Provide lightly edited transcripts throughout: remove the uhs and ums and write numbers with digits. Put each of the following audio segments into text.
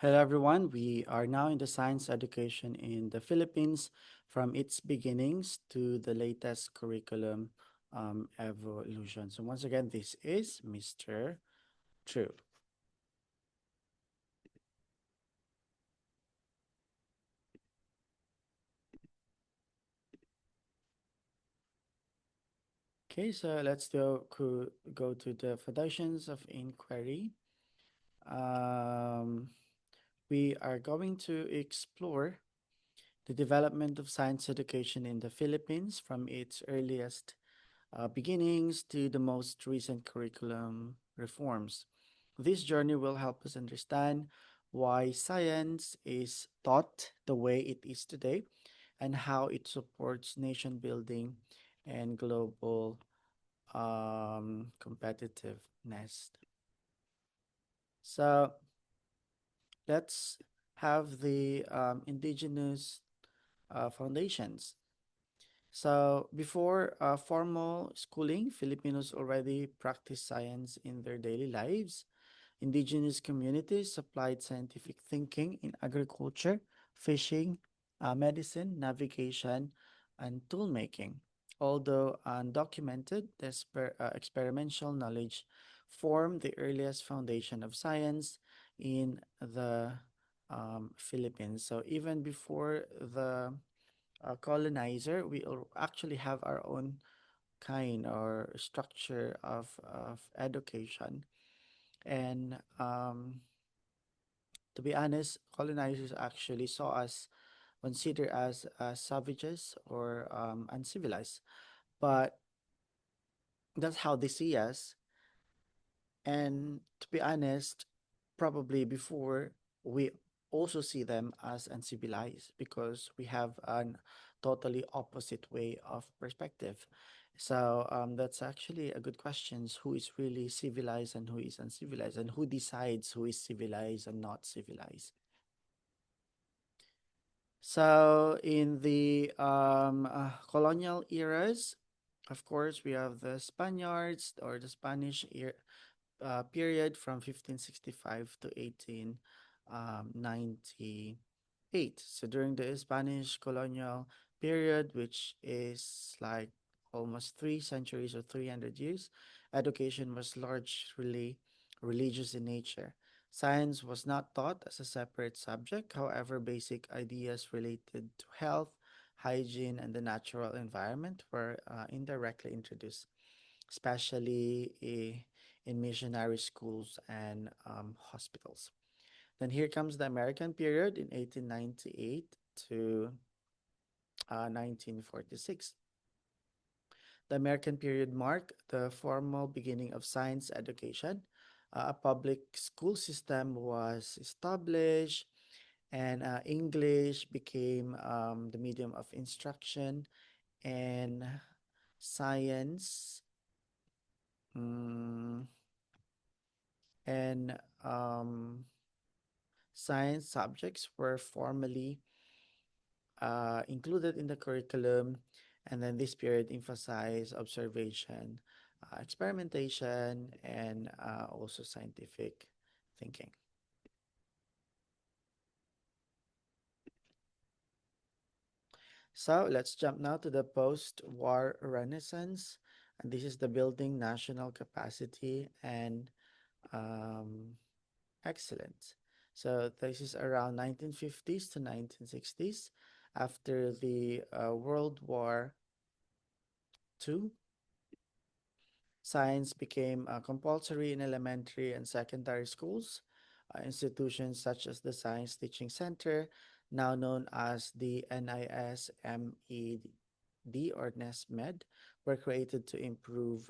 Hello, everyone. We are now in the science education in the Philippines from its beginnings to the latest curriculum evolution. So, once again, this is Mr. True. Okay, so go to the foundations of inquiry. Um, we are going to explore the development of science education in the Philippines from its earliest beginnings to the most recent curriculum reforms. This journey will help us understand why science is taught the way it is today and how it supports nation building and global competitiveness. So let's have the indigenous foundations. So before formal schooling, Filipinos already practice science in their daily lives. Indigenous communities supplied scientific thinking in agriculture, fishing, medicine, navigation, and tool making. Although undocumented, this experimental knowledge formed the earliest foundation of science in the Philippines. So even before the colonizer, actually have our own kind or structure of education. And to be honest, colonizers actually saw us considered as savages or uncivilized. But that's how they see us. And to be honest, probably before we also see them as uncivilized because we have an totally opposite way of perspective. So that's actually a good question. Who is really civilized and who is uncivilized, and who decides who is civilized and not civilized? So in the colonial eras, of course, we have the Spaniards or the Spanish period from 1565 to 1898. So during the Spanish colonial period, which is like almost 3 centuries or 300 years, education was largely religious in nature. Science was not taught as a separate subject. However, basic ideas related to health, hygiene, and the natural environment were indirectly introduced, especially in missionary schools and hospitals. Then here comes the American period in 1898 to 1946. The American period marked the formal beginning of science education. A public school system was established, and English became the medium of instruction, and science mm, and science subjects were formally included in the curriculum, and then this period emphasized observation, experimentation, and also scientific thinking. So let's jump now to the post-war Renaissance, and this is the building national capacity and um, excellence. So this is around 1950s to 1960s, after the World War II. Science became compulsory in elementary and secondary schools. Institutions such as the Science Teaching Center, now known as the NISMED or NESMED, were created to improve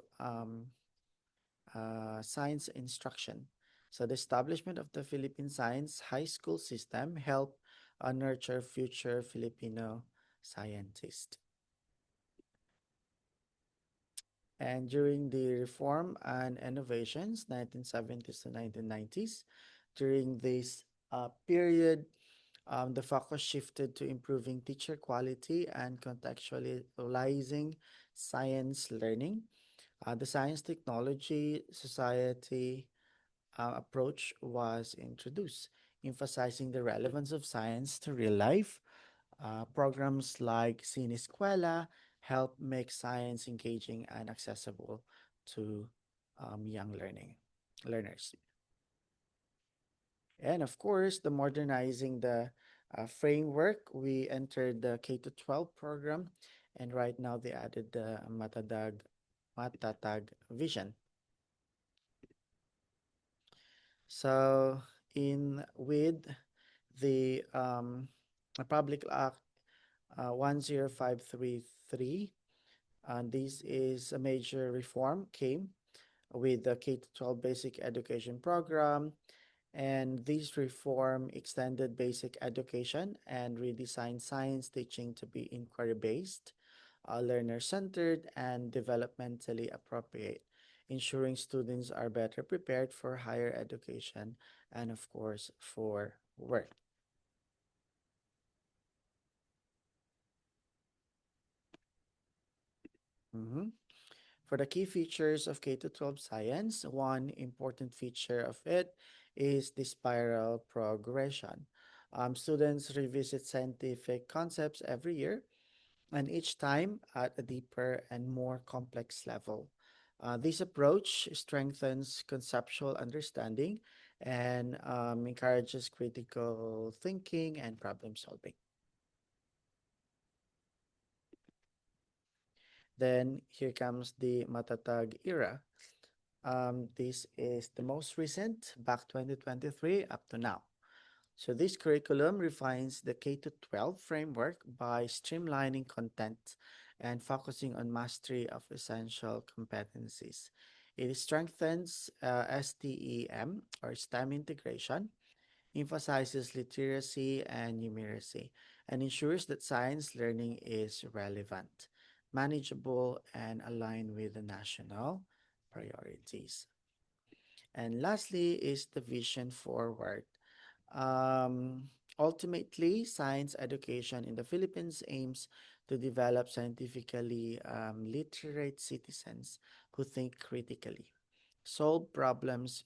science instruction. So the establishment of the Philippine Science High School system helped nurture future Filipino scientists. And during the reform and innovations, 1970s to 1990s, during this period, the focus shifted to improving teacher quality and contextualizing science learning. The science technology society approach was introduced. emphasizing the relevance of science to real life. Programs like Cine Escuela help make science engaging and accessible to young learners. And of course, the modernizing the framework, we entered the K to 12 program, and right now they added the Matatag vision. So in with the Public Act 10533, this is a major reform came with the K to 12 basic education program. And this reform extended basic education and redesigned science teaching to be inquiry based, learner centered, and developmentally appropriate, ensuring students are better prepared for higher education and, of course, for work. Mhm. For the key features of K to 12 science, one important feature of it is the spiral progression. Students revisit scientific concepts every year, and each time at a deeper and more complex level. This approach strengthens conceptual understanding and encourages critical thinking and problem solving. Then here comes the Matatag era. This is the most recent, back 2023 up to now. So this curriculum refines the K to 12 framework by streamlining content and focusing on mastery of essential competencies. It strengthens STEM or STEM integration, emphasizes literacy and numeracy, and ensures that science learning is relevant, manageable, and aligned with the national priorities. And lastly is the vision forward. Ultimately, science education in the Philippines aims to develop scientifically literate citizens who think critically, solve problems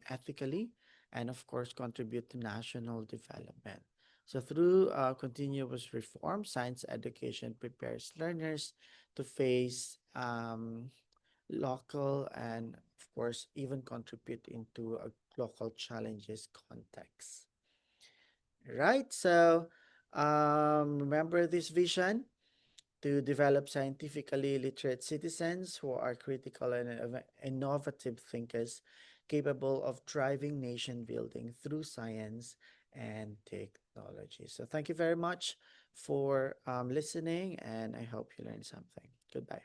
ethically, and of course, contribute to national development. So, through continuous reform, science education prepares learners to face local and, of course, even contribute into a local challenges context. Right. So remember this vision to develop scientifically literate citizens who are critical and innovative thinkers capable of driving nation building through science and technology. So thank you very much for listening, and I hope you learned something. Goodbye.